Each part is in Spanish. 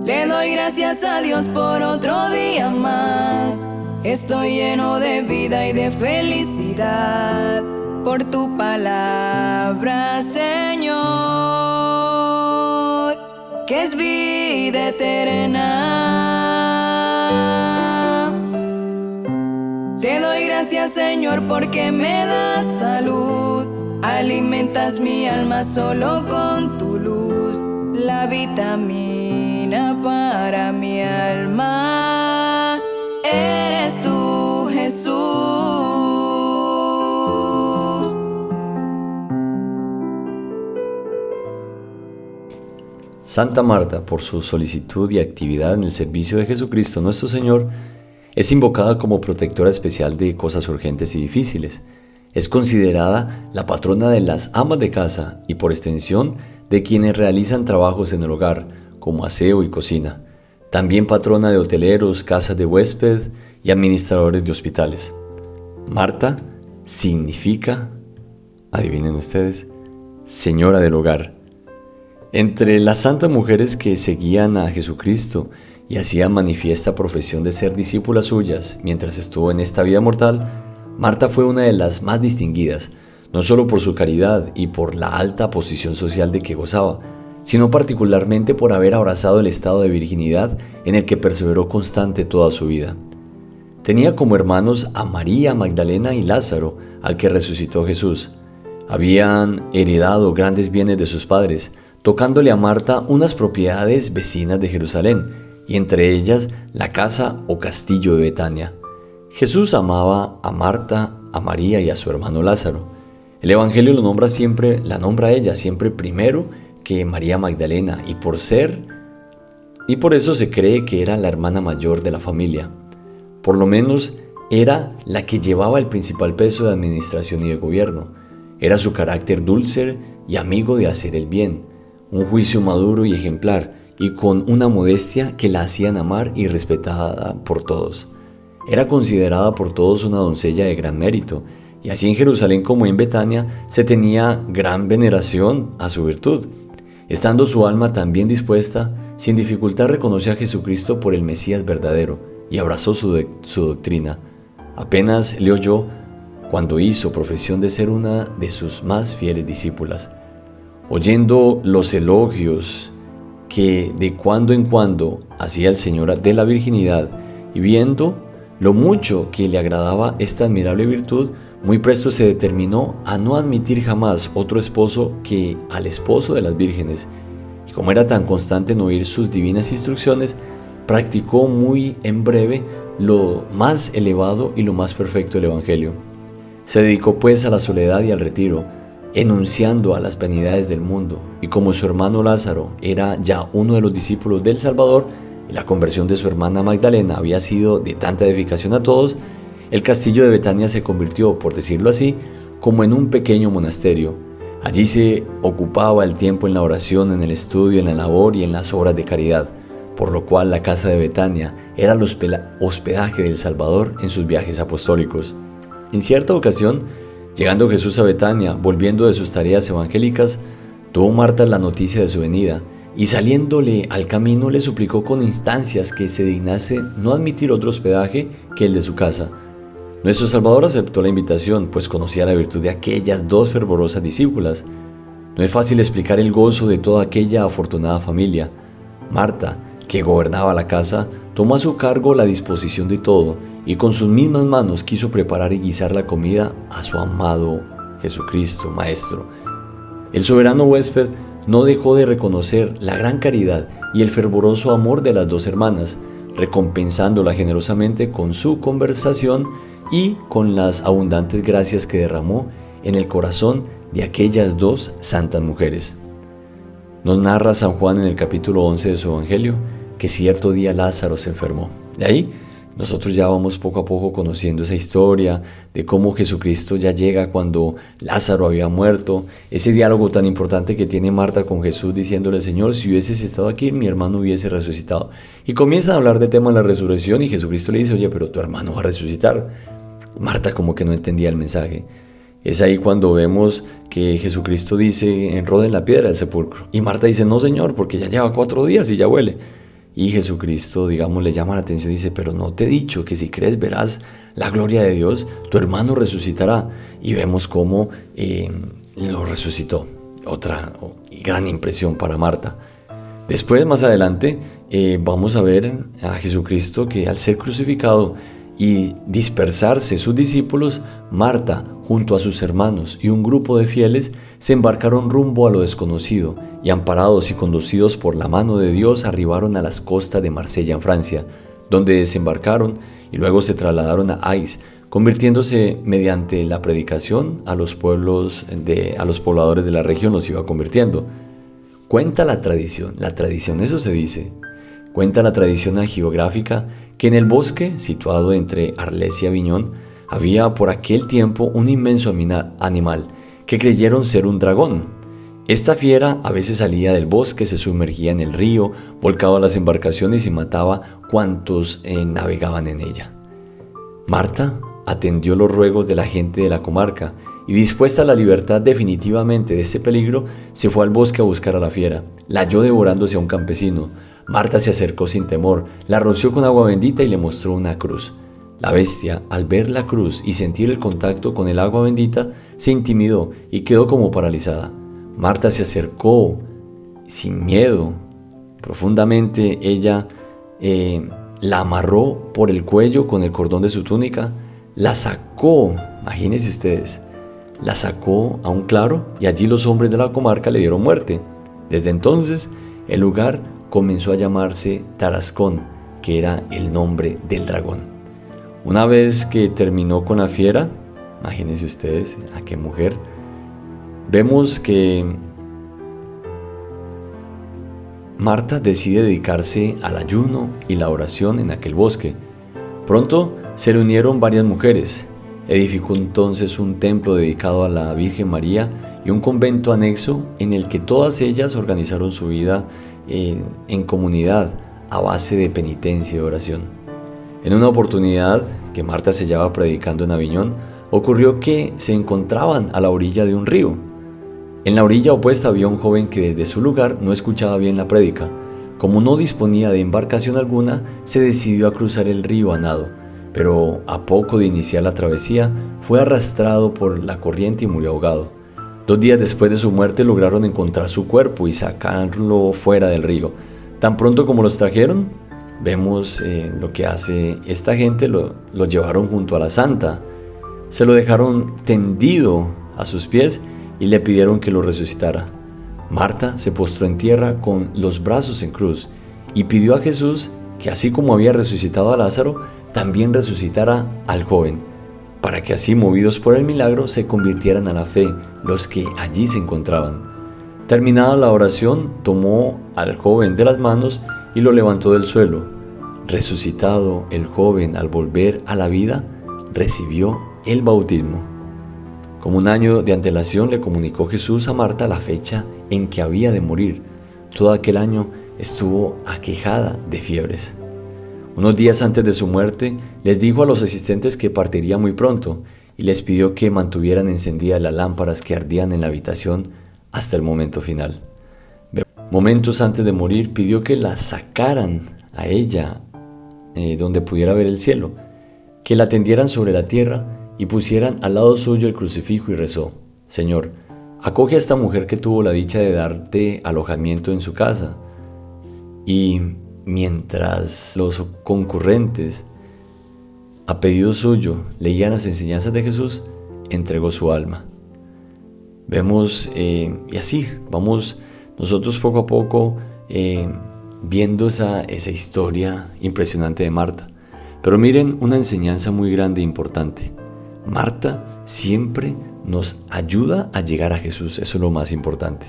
Le doy gracias a Dios por otro día más. Estoy lleno de vida y de felicidad por tu palabra, Señor, que es vida eterna. Te doy gracias, Señor, porque me das salud. Alimentas mi alma solo con tu luz, la vitamina para mi alma. Eres tú, Jesús. Santa Marta, por su solicitud y actividad en el servicio de Jesucristo nuestro Señor, es invocada como protectora especial de cosas urgentes y difíciles. Es considerada la patrona de las amas de casa y, por extensión, de quienes realizan trabajos en el hogar, como aseo y cocina. También patrona de hoteleros, casas de huésped y administradores de hospitales. Marta significa, adivinen ustedes, señora del hogar. Entre las santas mujeres que seguían a Jesucristo y hacían manifiesta profesión de ser discípulas suyas mientras estuvo en esta vida mortal, Marta fue una de las más distinguidas, no solo por su caridad y por la alta posición social de que gozaba, sino particularmente por haber abrazado el estado de virginidad en el que perseveró constante toda su vida. Tenía como hermanos a María Magdalena y Lázaro, al que resucitó Jesús. Habían heredado grandes bienes de sus padres, tocándole a Marta unas propiedades vecinas de Jerusalén, y entre ellas la casa o castillo de Betania. Jesús amaba a Marta, a María y a su hermano Lázaro. El Evangelio la nombra a ella siempre primero que María Magdalena, y por eso se cree que era la hermana mayor de la familia. Por lo menos era la que llevaba el principal peso de administración y de gobierno. Era su carácter dulce y amigo de hacer el bien, un juicio maduro y ejemplar, y con una modestia que la hacían amar y respetada por todos. Era considerada por todos una doncella de gran mérito, y así en Jerusalén como en Betania se tenía gran veneración a su virtud. Estando su alma tan bien dispuesta, sin dificultad reconoció a Jesucristo por el Mesías verdadero y abrazó su doctrina. Apenas le oyó cuando hizo profesión de ser una de sus más fieles discípulas. Oyendo los elogios que de cuando en cuando hacía el Señor de la virginidad y viendo lo mucho que le agradaba esta admirable virtud, muy presto se determinó a no admitir jamás otro esposo que al esposo de las vírgenes, y como era tan constante en oír sus divinas instrucciones, practicó muy en breve lo más elevado y lo más perfecto del Evangelio. Se dedicó pues a la soledad y al retiro, enunciando a las vanidades del mundo, y como su hermano Lázaro era ya uno de los discípulos del Salvador, y la conversión de su hermana Magdalena había sido de tanta edificación a todos, el castillo de Betania se convirtió, por decirlo así, como en un pequeño monasterio. Allí se ocupaba el tiempo en la oración, en el estudio, en la labor y en las obras de caridad, por lo cual la casa de Betania era el hospedaje del Salvador en sus viajes apostólicos. En cierta ocasión, llegando Jesús a Betania, volviendo de sus tareas evangélicas, tuvo Marta la noticia de su venida, y saliéndole al camino le suplicó con instancias que se dignase no admitir otro hospedaje que el de su casa. Nuestro Salvador aceptó la invitación, pues conocía la virtud de aquellas dos fervorosas discípulas. No es fácil explicar el gozo de toda aquella afortunada familia. Marta, que gobernaba la casa, tomó a su cargo la disposición de todo, y con sus mismas manos quiso preparar y guisar la comida a su amado Jesucristo, Maestro. El soberano huésped no dejó de reconocer la gran caridad y el fervoroso amor de las dos hermanas, recompensándola generosamente con su conversación y con las abundantes gracias que derramó en el corazón de aquellas dos santas mujeres. Nos narra San Juan en el capítulo 11 de su Evangelio que cierto día Lázaro se enfermó. De ahí nosotros ya vamos poco a poco conociendo esa historia de cómo Jesucristo ya llega cuando Lázaro había muerto, ese diálogo tan importante que tiene Marta con Jesús diciéndole: Señor, si hubieses estado aquí, mi hermano hubiese resucitado. Y comienzan a hablar del tema de la resurrección y Jesucristo le dice: oye, pero tu hermano va a resucitar. Marta como que no entendía el mensaje. Es ahí cuando vemos que Jesucristo dice: enroden la piedra del sepulcro. Y Marta dice: no, Señor, porque ya lleva 4 días y ya huele. y Jesucristo, digamos, le llama la atención y dice, pero no te he dicho que si crees verás la gloria de Dios, tu hermano resucitará. Y vemos cómo lo resucitó. Otra gran impresión para Marta. Después, más adelante, vamos a ver a Jesucristo que al ser crucificado y dispersarse sus discípulos, Marta, junto a sus hermanos y un grupo de fieles, se embarcaron rumbo a lo desconocido y, amparados y conducidos por la mano de Dios, arribaron a las costas de Marsella, en Francia, donde desembarcaron y luego se trasladaron a Ais, convirtiéndose mediante la predicación a los pobladores de la región los iba convirtiendo. Cuenta la tradición, eso se dice, cuenta la tradición hagiográfica que en el bosque, situado entre Arles y Aviñón, había por aquel tiempo un inmenso animal que creyeron ser un dragón. Esta fiera a veces salía del bosque, se sumergía en el río, volcaba las embarcaciones y mataba cuantos navegaban en ella. Marta atendió los ruegos de la gente de la comarca y, dispuesta a la libertad definitivamente de ese peligro, se fue al bosque a buscar a la fiera. La halló devorándose a un campesino. Marta se acercó sin temor, la roció con agua bendita y le mostró una cruz. La bestia, al ver la cruz y sentir el contacto con el agua bendita, se intimidó y quedó como paralizada. Marta se acercó sin miedo. Profundamente ella la amarró por el cuello con el cordón de su túnica, la sacó, imagínense ustedes, la sacó a un claro y allí los hombres de la comarca le dieron muerte. Desde entonces el lugar comenzó a llamarse Tarascón, que era el nombre del dragón. Una vez que terminó con la fiera, imagínense ustedes a qué mujer, vemos que Marta decide dedicarse al ayuno y la oración en aquel bosque. Pronto se le unieron varias mujeres. Edificó entonces un templo dedicado a la Virgen María y un convento anexo en el que todas ellas organizaron su vida en comunidad a base de penitencia y oración. En una oportunidad que Marta se hallaba predicando en Aviñón, ocurrió que se encontraban a la orilla de un río. En la orilla opuesta había un joven que desde su lugar no escuchaba bien la prédica. Como no disponía de embarcación alguna, se decidió a cruzar el río a nado, pero a poco de iniciar la travesía fue arrastrado por la corriente y murió ahogado. 2 días después de su muerte lograron encontrar su cuerpo y sacarlo fuera del río. Tan pronto como los trajeron, vemos lo que hace esta gente, lo llevaron junto a la santa, se lo dejaron tendido a sus pies y le pidieron que lo resucitara. Marta se postró en tierra con los brazos en cruz y pidió a Jesús que, así como había resucitado a Lázaro, también resucitara al joven, para que así, movidos por el milagro, se convirtieran a la fe los que allí se encontraban. Terminada la oración, tomó al joven de las manos y lo levantó del suelo. Resucitado el joven, al volver a la vida, recibió el bautismo. Como 1 año de antelación le comunicó Jesús a Marta la fecha en que había de morir. Todo aquel año estuvo aquejada de fiebres. Unos días antes de su muerte, les dijo a los asistentes que partiría muy pronto y les pidió que mantuvieran encendidas las lámparas que ardían en la habitación hasta el momento final. Momentos antes de morir, pidió que la sacaran a ella donde pudiera ver el cielo, que la tendieran sobre la tierra y pusieran al lado suyo el crucifijo, y rezó: Señor, acoge a esta mujer que tuvo la dicha de darte alojamiento en su casa. Y mientras los concurrentes, a pedido suyo, leían las enseñanzas de Jesús, entregó su alma. Vemos, y así vamos nosotros poco a poco viendo esa historia impresionante de Marta. Pero miren, una enseñanza muy grande e importante. Marta siempre nos ayuda a llegar a Jesús, eso es lo más importante.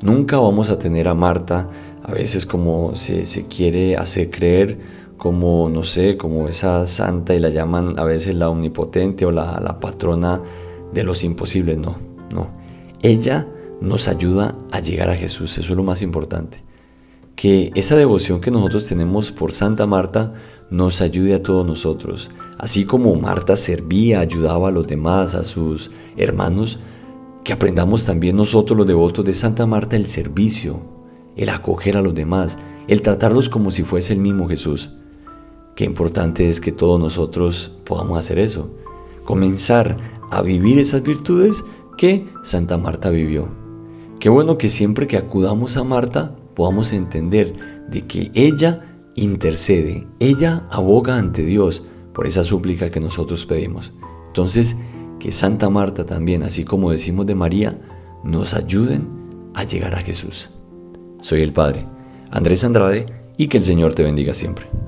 Nunca vamos a tener a Marta, a veces como se quiere hacer creer, como, no sé, como esa santa, y la llaman a veces la omnipotente o la patrona de los imposibles. No. Ella nos ayuda a llegar a Jesús, eso es lo más importante. Que esa devoción que nosotros tenemos por Santa Marta nos ayude a todos nosotros. Así como Marta servía, ayudaba a los demás, a sus hermanos, que aprendamos también nosotros los devotos de Santa Marta el servicio, el acoger a los demás, el tratarlos como si fuese el mismo Jesús. Qué importante es que todos nosotros podamos hacer eso, comenzar a vivir esas virtudes que Santa Marta vivió. Qué bueno que siempre que acudamos a Marta podamos entender de que ella intercede, ella aboga ante Dios por esa súplica que nosotros pedimos. Entonces, que Santa Marta también, así como decimos de María, nos ayuden a llegar a Jesús. Soy el Padre Andrés Andrade y que el Señor te bendiga siempre.